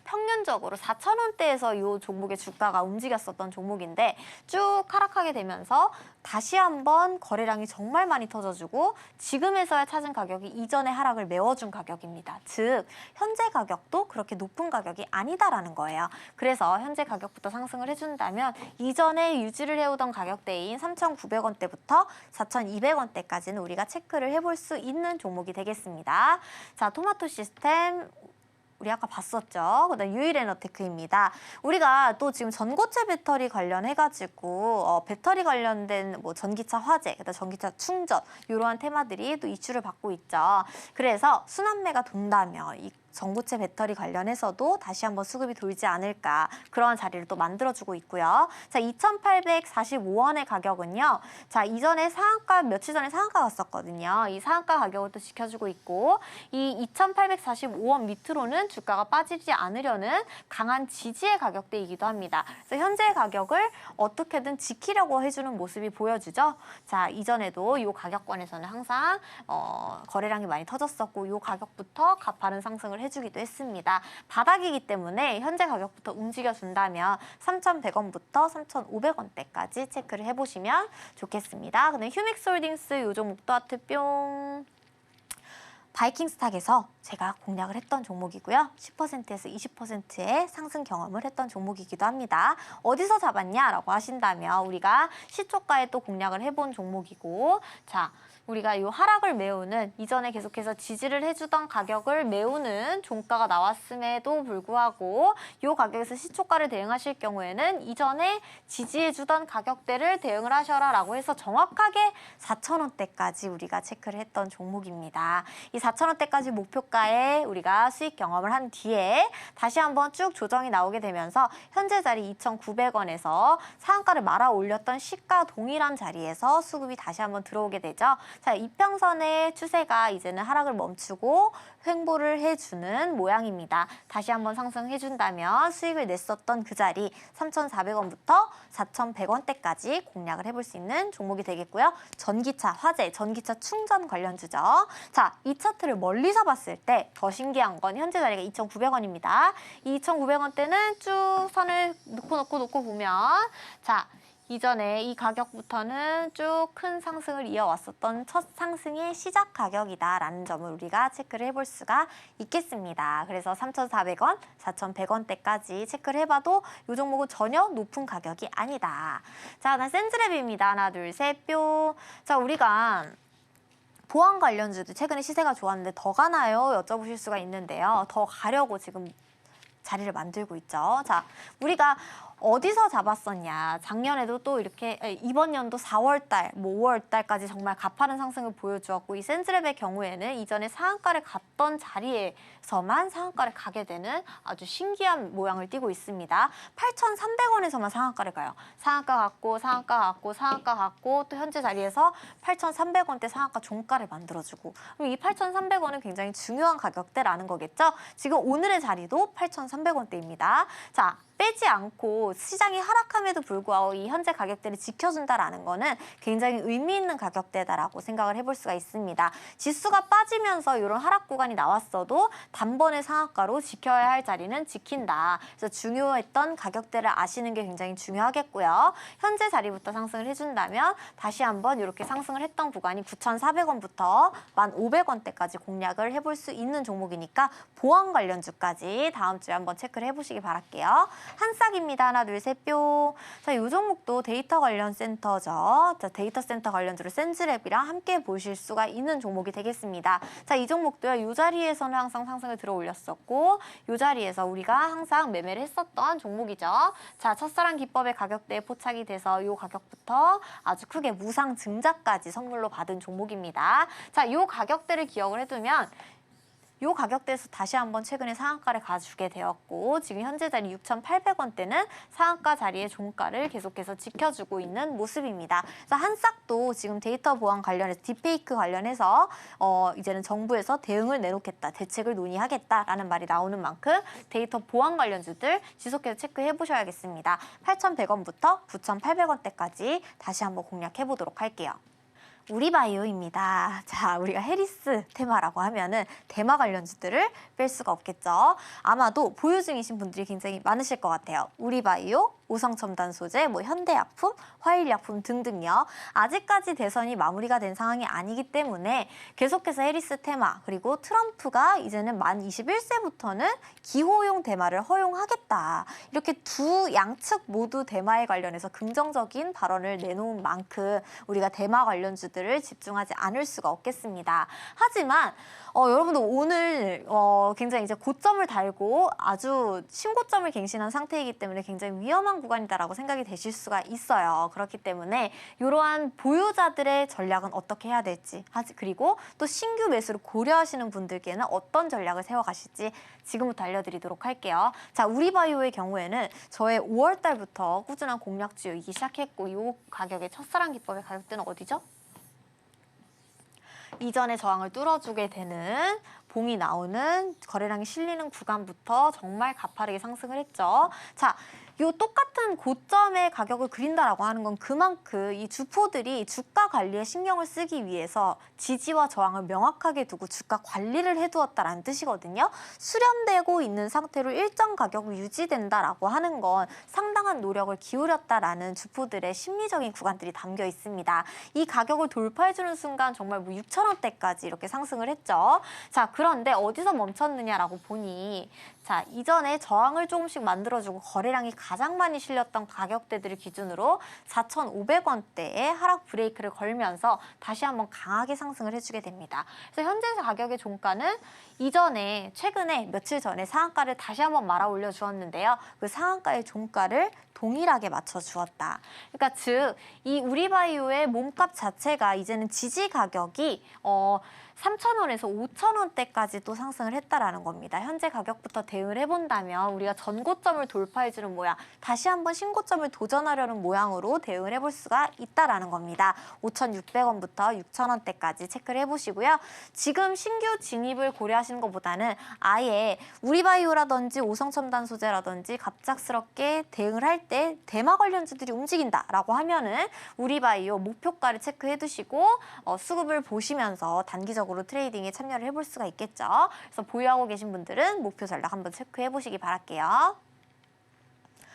평균적으로 4,000원대에서 이 종목의 주가가 움직였었던 종목인데 쭉 하락하게 되면서 다시 한번 거래량이 정말 많이 터져주고 지금에서야 찾은 가격이 이전의 하락을 메워준 가격입니다. 즉 현재 가격도 그렇게 높은 가격이 아니다라는 거예요. 그래서 현재 가격부터 상승을 해준다면 이전에 유지를 해오던 가격대인 3,900원대부터 4,200원대까지는 우리가 체크를 해볼 수 있는 종목이 되겠습니다. 자, 토마토 시스템 우리 아까 봤었죠. 그다음 유일에너테크입니다. 우리가 또 지금 전고체 배터리 관련해가지고 배터리 관련된 뭐 전기차 화재, 그다음 전기차 충전 이러한 테마들이 또 이슈를 받고 있죠. 그래서 순환매가 돈다면 이 전고체 배터리 관련해서도 다시 한번 수급이 돌지 않을까 그런 자리를 또 만들어주고 있고요. 자, 2,845원의 가격은요. 자, 이전에 상한가 며칠 전에 상한가 갔었거든요. 이 상한가 가격을 또 지켜주고 있고 이 2,845원 밑으로는 주가가 빠지지 않으려는 강한 지지의 가격대이기도 합니다. 그래서 현재 가격을 어떻게든 지키려고 해주는 모습이 보여지죠. 자, 이전에도 이 가격권에서는 항상 거래량이 많이 터졌었고 이 가격부터 가파른 상승을 해주기도 했습니다. 바닥이기 때문에 현재 가격부터 움직여준다면 3,100원부터 3,500원대까지 체크를 해보시면 좋겠습니다. 근데 휴믹스홀딩스 요 종목도 하트 뿅. 바이킹스탁에서 제가 공략을 했던 종목이고요. 10%에서 20%의 상승 경험을 했던 종목이기도 합니다. 어디서 잡았냐라고 하신다면 우리가 시초가에 또 공략을 해본 종목이고, 자, 우리가 이 하락을 메우는, 이전에 계속해서 지지를 해주던 가격을 메우는 종가가 나왔음에도 불구하고 이 가격에서 시초가를 대응하실 경우에는 이전에 지지해주던 가격대를 대응을 하셔라라고 해서 정확하게 4,000원대까지 우리가 체크를 했던 종목입니다. 이 4,000원대까지 목표가에 우리가 수익 경험을 한 뒤에 다시 한번 쭉 조정이 나오게 되면서 현재 자리 2,900원에서 상한가를 말아 올렸던 시가 동일한 자리에서 수급이 다시 한번 들어오게 되죠. 자, 이평선의 추세가 이제는 하락을 멈추고 횡보를 해주는 모양입니다. 다시 한번 상승해준다면 수익을 냈었던 그 자리 3,400원부터 4,100원대까지 공략을 해볼 수 있는 종목이 되겠고요. 전기차, 화재, 전기차 충전 관련주죠. 자, 이 차트를 멀리서 봤을 때 더 신기한 건 현재 자리가 2,900원입니다. 이 2,900원대는 쭉 선을 놓고 보면, 자, 이전에 이 가격부터는 쭉 큰 상승을 이어왔었던 첫 상승의 시작 가격이다라는 점을 우리가 체크를 해볼 수가 있겠습니다. 그래서 3,400원, 4,100원대까지 체크를 해봐도 이 종목은 전혀 높은 가격이 아니다. 자, 난 센즈랩입니다. 하나, 둘, 셋, 뿅. 자, 우리가 보안 관련주도 최근에 시세가 좋았는데 더 가나요? 여쭤보실 수가 있는데요. 더 가려고 지금 자리를 만들고 있죠. 자, 우리가 어디서 잡았었냐. 작년에도 또 이렇게 이번 연도 4월달, 5월달까지 정말 가파른 상승을 보여주었고, 이 센즈랩의 경우에는 이전에 상한가를 갔던 자리에서만 상한가를 가게 되는 아주 신기한 모양을 띠고 있습니다. 8,300원에서만 상한가를 가요. 상한가 갔고 상한가 갔고 상한가 갔고 또 현재 자리에서 8,300원대 상한가 종가를 만들어주고, 그럼 이 8,300원은 굉장히 중요한 가격대라는 거겠죠. 지금 오늘의 자리도 8,300원대입니다. 자, 빼지 않고 시장이 하락함에도 불구하고 이 현재 가격대를 지켜준다라는 거는 굉장히 의미 있는 가격대다라고 생각을 해볼 수가 있습니다. 지수가 빠지면서 이런 하락 구간이 나왔어도 단번에 상한가로 지켜야 할 자리는 지킨다. 그래서 중요했던 가격대를 아시는 게 굉장히 중요하겠고요. 현재 자리부터 상승을 해준다면 다시 한번 이렇게 상승을 했던 구간이 9,400원부터 1,500원대까지 공략을 해볼 수 있는 종목이니까 보안 관련주까지 다음 주에 한번 체크를 해보시기 바랄게요. 한싹입니다. 하나, 둘, 셋, 뿅. 자, 이 종목도 데이터 관련 센터죠. 자, 데이터 센터 관련주를 센즈랩이랑 함께 보실 수가 있는 종목이 되겠습니다. 자, 이 종목도요. 이 자리에서는 항상 상승을 들어 올렸었고, 이 자리에서 우리가 항상 매매를 했었던 종목이죠. 자, 첫사랑 기법의 가격대에 포착이 돼서 이 가격부터 아주 크게 무상 증자까지 선물로 받은 종목입니다. 자, 이 가격대를 기억을 해두면 이 가격대에서 다시 한번 최근에 상한가를 가주게 되었고, 지금 현재 자리 6,800원대는 상한가 자리의 종가를 계속해서 지켜주고 있는 모습입니다. 그래서 한싹도 지금 데이터 보안 관련해서 딥페이크 관련해서 이제는 정부에서 대응을 내놓겠다, 대책을 논의하겠다라는 말이 나오는 만큼 데이터 보안 관련주들 지속해서 체크해 보셔야겠습니다. 8,100원부터 9,800원대까지 다시 한번 공략해 보도록 할게요. 우리바이오입니다. 자, 우리가 해리스 테마라고 하면은 테마 관련주들을 뺄 수가 없겠죠. 아마도 보유 중이신 분들이 굉장히 많으실 것 같아요. 우리바이오, 우성첨단소재, 현대약품, 화일약품 등등요. 아직까지 대선이 마무리가 된 상황이 아니기 때문에 계속해서 해리스 테마, 그리고 트럼프가 이제는 만 21세부터는 기호용 대마를 허용하겠다. 이렇게 두 양측 모두 대마에 관련해서 긍정적인 발언을 내놓은 만큼 우리가 대마 관련주들을 집중하지 않을 수가 없겠습니다. 하지만 여러분들 오늘 굉장히 이제 고점을 달고 아주 신고점을 갱신한 상태이기 때문에 굉장히 위험한 구간이다라고 생각이 되실 수가 있어요. 그렇기 때문에 이러한 보유자들의 전략은 어떻게 해야 될지, 그리고 또 신규 매수를 고려하시는 분들께는 어떤 전략을 세워가실지 지금부터 알려드리도록 할게요. 자, 우리바이오의 경우에는 저의 5월 달부터 꾸준한 공략주이기 시작했고, 이 가격의 첫사랑 기법의 가격대는 어디죠? 이전의 저항을 뚫어주게 되는 봉이 나오는 거래량이 실리는 구간부터 정말 가파르게 상승을 했죠. 자, 요 똑같은 고점의 가격을 그린다라고 하는 건 그만큼 이 주포들이 주가 관리에 신경을 쓰기 위해서 지지와 저항을 명확하게 두고 주가 관리를 해두었다라는 뜻이거든요. 수렴되고 있는 상태로 일정 가격이 유지된다라고 하는 건 상당한 노력을 기울였다라는 주포들의 심리적인 구간들이 담겨 있습니다. 이 가격을 돌파해주는 순간 정말 뭐 6,000원대까지 이렇게 상승을 했죠. 자, 그런데 어디서 멈췄느냐라고 보니 자, 이전에 저항을 조금씩 만들어주고 거래량이 가장 많이 실렸던 가격대들을 기준으로 4,500원대에 하락 브레이크를 걸면서 다시 한번 강하게 상승을 해주게 됩니다. 그래서 현재 가격의 종가는 이전에 최근에 며칠 전에 상한가를 다시 한번 말아 올려 주었는데요. 그 상한가의 종가를 동일하게 맞춰 주었다. 그러니까 즉 이 우리바이오의 몸값 자체가 이제는 지지 가격이 3,000원에서 5,000원대까지 또 상승을 했다라는 겁니다. 현재 가격부터 대응을 해본다면 우리가 전고점을 돌파해주는 모양, 다시 한번 신고점을 도전하려는 모양으로 대응을 해볼 수가 있다라는 겁니다. 5,600원부터 6,000원대까지 체크를 해보시고요. 지금 신규 진입을 고려하시는 것보다는 아예 우리바이오라든지 오성첨단 소재라든지 갑작스럽게 대응을 할 때 대마 관련주들이 움직인다라고 하면은 우리바이오 목표가를 체크해 두시고 수급을 보시면서 단기적으로 트레이딩에 참여를 해볼 수가 있겠죠. 그래서 보유하고 계신 분들은 목표 전략 한번 체크해 보시기 바랄게요.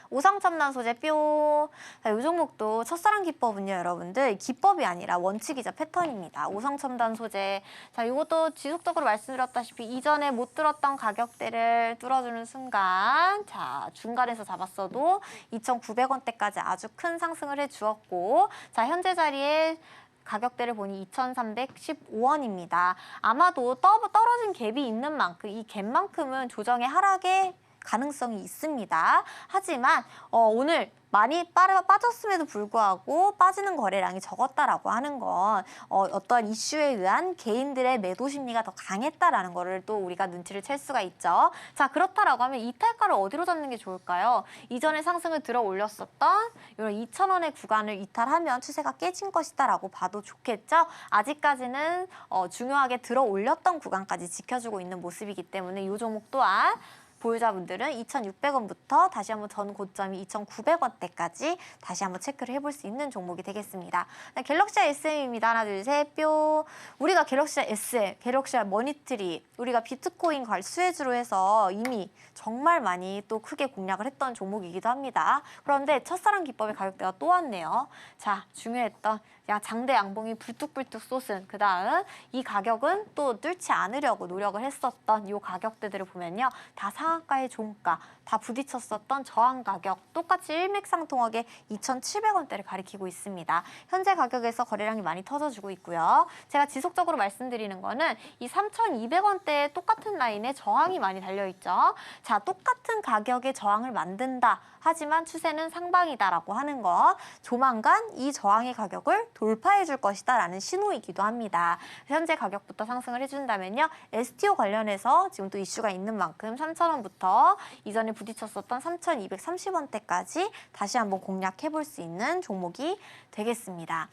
오성첨단 소재 뿅. 자, 이 종목도 첫사랑 기법은요, 여러분들 기법이 아니라 원칙이자 패턴입니다. 오성첨단 소재. 자, 이것도 지속적으로 말씀드렸다시피 이전에 못 들었던 가격대를 뚫어주는 순간, 자, 중간에서 잡았어도 2,900원대까지 아주 큰 상승을 해주었고, 자, 현재 자리에 가격대를 보니 2,315원입니다. 아마도 떨어진 갭이 있는 만큼 이 갭만큼은 조정의 하락에 가능성이 있습니다. 하지만 오늘 많이 빠졌음에도 불구하고 빠지는 거래량이 적었다라고 하는 건 어떤 이슈에 의한 개인들의 매도 심리가 더 강했다라는 거를 또 우리가 눈치를 챌 수가 있죠. 자, 그렇다라고 하면 이탈가를 어디로 잡는 게 좋을까요? 이전에 상승을 들어 올렸었던 이런 2,000원의 구간을 이탈하면 추세가 깨진 것이다라고 봐도 좋겠죠. 아직까지는 중요하게 들어 올렸던 구간까지 지켜주고 있는 모습이기 때문에 이 종목 또한 보유자분들은 2,600원부터 다시 한번 전 고점이 2,900원대까지 다시 한번 체크를 해볼 수 있는 종목이 되겠습니다. 갤럭시아 SM입니다. 하나, 둘, 셋, 뿅. 우리가 갤럭시아 SM, 갤럭시아 머니트리, 우리가 비트코인 수혜주로 해서 이미 정말 많이 또 크게 공략을 했던 종목이기도 합니다. 그런데 첫사랑 기법의 가격대가 또 왔네요. 자, 중요했던 장대 양봉이 불뚝불뚝 솟은 그 다음 이 가격은 또 뚫지 않으려고 노력을 했었던 이 가격대들을 보면요. 다 상한가의 종가, 다 부딪혔었던 저항 가격 똑같이 일맥상통하게 2,700원대를 가리키고 있습니다. 현재 가격에서 거래량이 많이 터져주고 있고요. 제가 지속적으로 말씀드리는 거는 이 3,200원대에 똑같은 라인에 저항이 많이 달려있죠. 자, 똑같은 가격의 저항을 만든다. 하지만 추세는 상방이다라고 하는 것, 조만간 이 저항의 가격을 돌파해 줄 것이다 라는 신호이기도 합니다. 현재 가격부터 상승을 해준다면요. STO 관련해서 지금 또 이슈가 있는 만큼 3,000원부터 이전에 부딪혔었던 3,230원대까지 다시 한번 공략해 볼 수 있는 종목이 되겠습니다.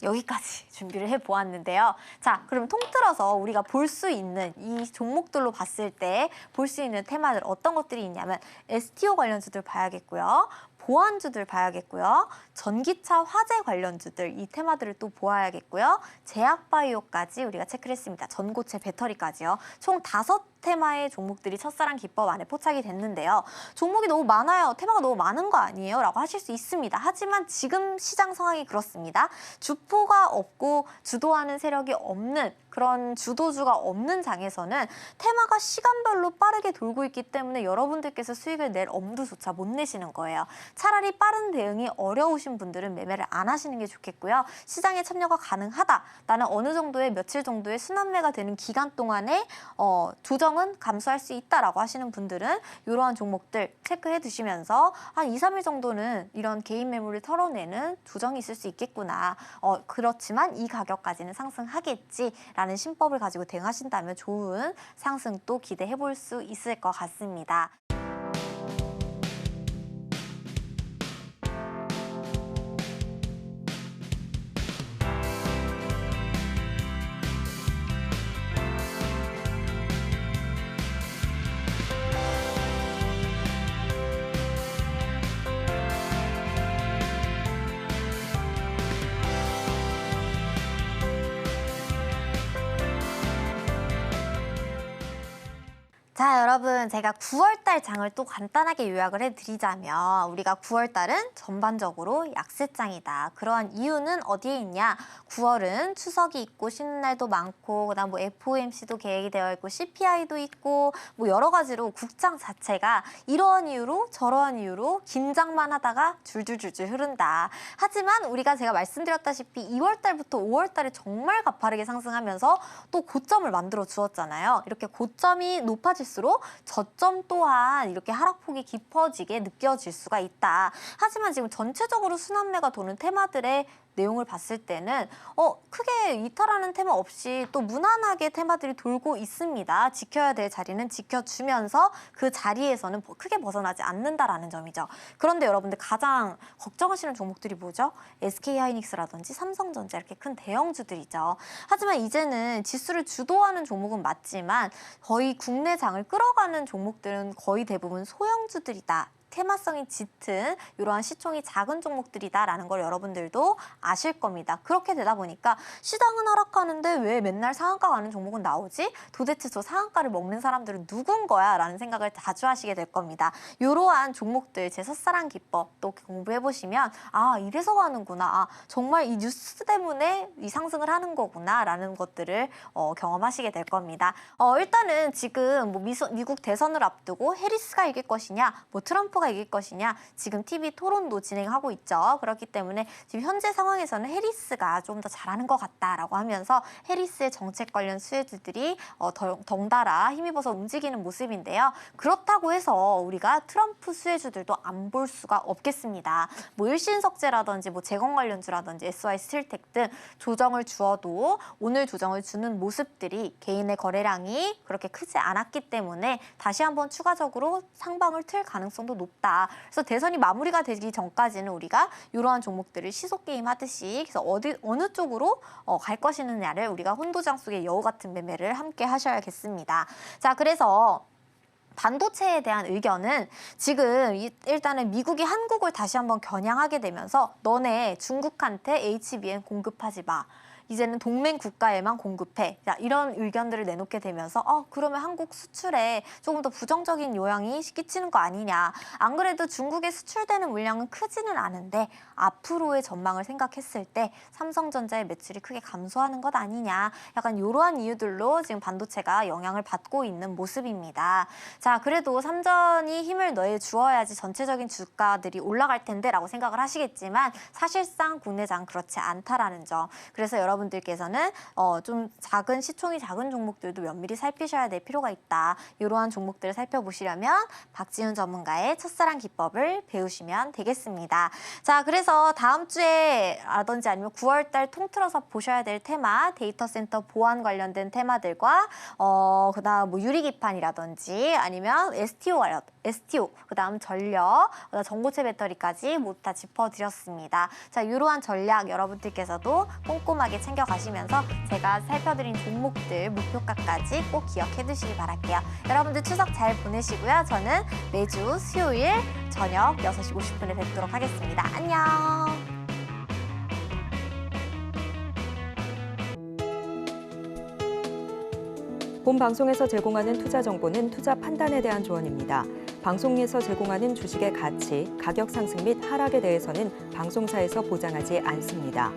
여기까지 준비를 해보았는데요. 자, 그럼 통틀어서 우리가 볼 수 있는 이 종목들로 봤을 때 볼 수 있는 테마들 어떤 것들이 있냐면 STO 관련주들 봐야겠고요. 보안주들 봐야겠고요. 전기차 화재 관련주들 이 테마들을 또 보아야겠고요. 제약바이오까지 우리가 체크를 했습니다. 전고체 배터리까지요. 총 5테마의 종목들이 첫사랑 기법 안에 포착이 됐는데요. 종목이 너무 많아요. 테마가 너무 많은 거 아니에요? 라고 하실 수 있습니다. 하지만 지금 시장 상황이 그렇습니다. 주포가 없고 주도하는 세력이 없는 그런 주도주가 없는 장에서는 테마가 시간별로 빠르게 돌고 있기 때문에 여러분들께서 수익을 낼 엄두조차 못 내시는 거예요. 차라리 빠른 대응이 어려우신 분들은 매매를 안 하시는 게 좋겠고요. 시장에 참여가 가능하다. 나는 어느 정도의 며칠 정도의 순환매가 되는 기간 동안에 조정은 감수할 수 있다라고 하시는 분들은 이러한 종목들 체크해 두시면서 한 2, 3일 정도는 이런 개인 매물을 털어내는 조정이 있을 수 있겠구나. 그렇지만 이 가격까지는 상승하겠지라는 신법을 가지고 대응하신다면 좋은 상승도 기대해 볼 수 있을 것 같습니다. 자, 여러분, 제가 9월달 장을 또 간단하게 요약을 해드리자면 우리가 9월달은 전반적으로 약세장이다. 그러한 이유는 어디에 있냐? 9월은 추석이 있고 쉬는 날도 많고 그다음 뭐 FOMC도 계획이 되어 있고 CPI도 있고 뭐 여러 가지로 국장 자체가 이러한 이유로 저러한 이유로 긴장만 하다가 줄줄줄줄 흐른다. 하지만 우리가 제가 말씀드렸다시피 2월달부터 5월달에 정말 가파르게 상승하면서 또 고점을 만들어 주었잖아요. 이렇게 고점이 높아질수록 저점 또한 이렇게 하락폭이 깊어지게 느껴질 수가 있다. 하지만 지금 전체적으로 순환매가 도는 테마들의 내용을 봤을 때는 크게 이탈하는 테마 없이 또 무난하게 테마들이 돌고 있습니다. 지켜야 될 자리는 지켜주면서 그 자리에서는 크게 벗어나지 않는다라는 점이죠. 그런데 여러분들 가장 걱정하시는 종목들이 뭐죠? SK하이닉스라든지 삼성전자 이렇게 큰 대형주들이죠. 하지만 이제는 지수를 주도하는 종목은 맞지만 거의 국내 장을 끌어가는 종목들은 거의 대부분 소형주들이다. 테마성이 짙은 이러한 시총이 작은 종목들이다라는 걸 여러분들도 아실 겁니다. 그렇게 되다 보니까 시장은 하락하는데 왜 맨날 상한가 가는 종목은 나오지? 도대체 저 상한가를 먹는 사람들은 누군 거야? 라는 생각을 자주 하시게 될 겁니다. 이러한 종목들 제 첫사랑 기법 또 공부해보시면 아 이래서 가는구나. 아, 정말 이 뉴스 때문에 이 상승을 하는 거구나 라는 것들을 경험하시게 될 겁니다. 일단은 지금 뭐 미국 대선을 앞두고 해리스가 이길 것이냐 뭐 트럼프가 이길 것이냐 지금 TV 토론도 진행하고 있죠. 그렇기 때문에 지금 현재 상황에서는 해리스가 좀 더 잘하는 것 같다라고 하면서 해리스의 정책 관련 수혜주들이 덩달아 힘입어서 움직이는 모습인데요. 그렇다고 해서 우리가 트럼프 수혜주들도 안 볼 수가 없겠습니다. 뭐 일신석재라든지 뭐 재건 관련주라든지 SY 스틸텍 등 조정을 주어도 오늘 조정을 주는 모습들이 개인의 거래량이 그렇게 크지 않았기 때문에 다시 한번 추가적으로 상방을 틀 가능성도 높다. 그래서 대선이 마무리가 되기 전까지는 우리가 이러한 종목들을 시속 게임 하듯이 그래서 어느 쪽으로 갈 것이냐를 우리가 혼도장 속의 여우 같은 매매를 함께 하셔야겠습니다. 자, 그래서 반도체에 대한 의견은 지금 일단은 미국이 한국을 다시 한번 겨냥하게 되면서 너네 중국한테 HBM 공급하지 마. 이제는 동맹 국가에만 공급해. 자, 이런 의견들을 내놓게 되면서 그러면 한국 수출에 조금 더 부정적인 영향이 끼치는 거 아니냐. 안 그래도 중국에 수출되는 물량은 크지는 않은데 앞으로의 전망을 생각했을 때 삼성전자의 매출이 크게 감소하는 것 아니냐. 약간 이러한 이유들로 지금 반도체가 영향을 받고 있는 모습입니다. 자, 그래도 삼전이 힘을 내주어야지 전체적인 주가들이 올라갈 텐데 라고 생각을 하시겠지만 사실상 국내장 그렇지 않다라는 점. 그래서 여러분들께서는 좀 작은 시총이 작은 종목들도 면밀히 살피셔야 될 필요가 있다. 이러한 종목들을 살펴보시려면 박지훈 전문가의 첫사랑 기법을 배우시면 되겠습니다. 자, 그래서 다음 주에라든지 아니면 9월달 통틀어서 보셔야 될 테마, 데이터 센터 보안 관련된 테마들과 그다음 뭐 유리기판이라든지 아니면 STO, 그다음 전력, 그다음 전고체 배터리까지 모두 다 짚어드렸습니다. 자, 이러한 전략 여러분들께서도 꼼꼼하게 챙겨가시면서 제가 살펴드린 종목들 목표가까지 꼭 기억해 두시기 바랄게요. 여러분들 추석 잘 보내시고요. 저는 매주 수요일 저녁 6시 50분에 뵙도록 하겠습니다. 안녕. 본 방송에서 제공하는 투자 정보는 투자 판단에 대한 조언입니다. 방송에서 제공하는 주식의 가치, 가격 상승 및 하락에 대해서는 방송사에서 보장하지 않습니다.